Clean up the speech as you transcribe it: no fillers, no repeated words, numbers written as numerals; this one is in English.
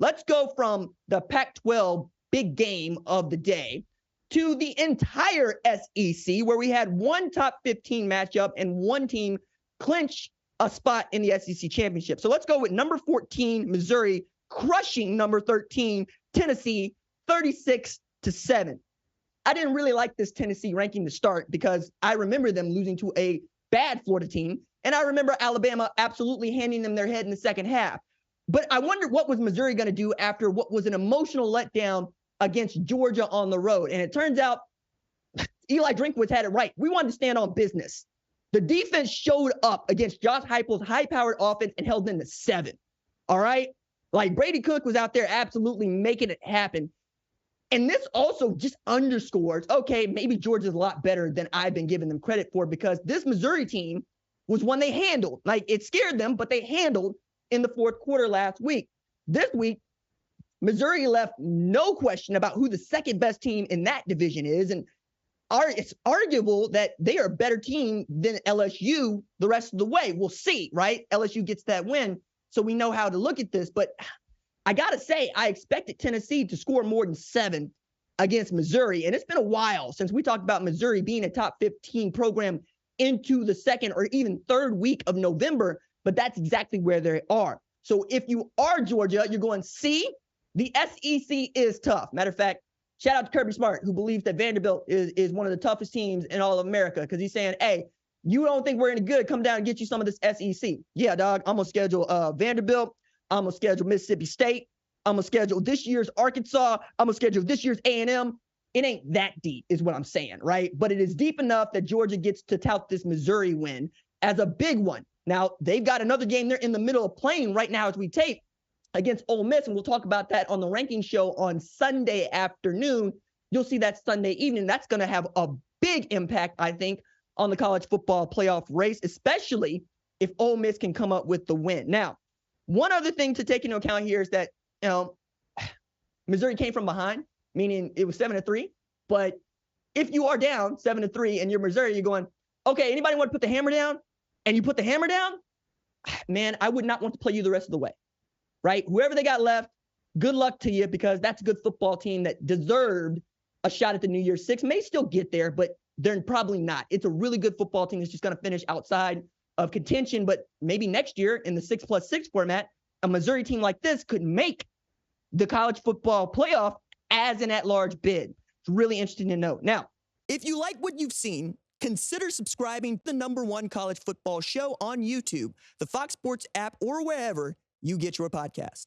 let's go from the Pac-12 big game of the day to the entire SEC, where we had one top 15 matchup and one team clinch a spot in the SEC championship. So let's go with number 14, Missouri, crushing number 13, Tennessee, 36-7. I didn't really like this Tennessee ranking to start because I remember them losing to a bad Florida team, and I remember Alabama absolutely handing them their head in the second half. But I wondered what was Missouri going to do after what was an emotional letdown against Georgia on the road. And it turns out Eli Drinkwitz had it right. We wanted to stand on business. The defense showed up against Josh Heupel's high-powered offense and held them to 7. All right? Like, Brady Cook was out there absolutely making it happen. And this also just underscores, okay, maybe Georgia's a lot better than I've been giving them credit for, because this Missouri team was one they handled. Like, it scared them, but they handled in the fourth quarter last week. This week, Missouri left no question about who the second best team in that division is. And it's arguable that they are a better team than LSU the rest of the way. We'll see, right? LSU gets that win, so we know how to look at this. But I got to say, I expected Tennessee to score more than 7 against Missouri. And it's been a while since we talked about Missouri being a top 15 program into the second or even third week of November, but that's exactly where they are. So if you are Georgia, you're going, see, the SEC is tough. Matter of fact, shout out to Kirby Smart, who believes that Vanderbilt is one of the toughest teams in all of America, because he's saying, hey, you don't think we're any good, come down and get you some of this SEC. Yeah, dog, I'm going to schedule Vanderbilt. I'm going to schedule Mississippi State. I'm going to schedule this year's Arkansas. I'm going to schedule this year's A&M. It ain't that deep is what I'm saying, right? But it is deep enough that Georgia gets to tout this Missouri win as a big one. Now, they've got another game they're in the middle of playing right now as we tape against Ole Miss, and we'll talk about that on the ranking show on Sunday afternoon. You'll see that Sunday evening. That's going to have a big impact, I think, on the college football playoff race, especially if Ole Miss can come up with the win. Now, one other thing to take into account here is that, Missouri came from behind, meaning it was 7-3. But if you are down 7-3 and you're Missouri, you're going, okay, anybody want to put the hammer down? And you put the hammer down, man, I would not want to play you the rest of the way, right? Whoever they got left, good luck to you, because that's a good football team that deserved a shot at the New Year's Six. May still get there, but they're probably not. It's a really good football team that's just going to finish outside of contention, but maybe next year in the 6+6 format, a Missouri team like this could make the college football playoff as an at-large bid. It's really interesting to know. Now, if you like what you've seen, consider subscribing to the #1 college football show on YouTube, the Fox Sports app, or wherever you get your podcast.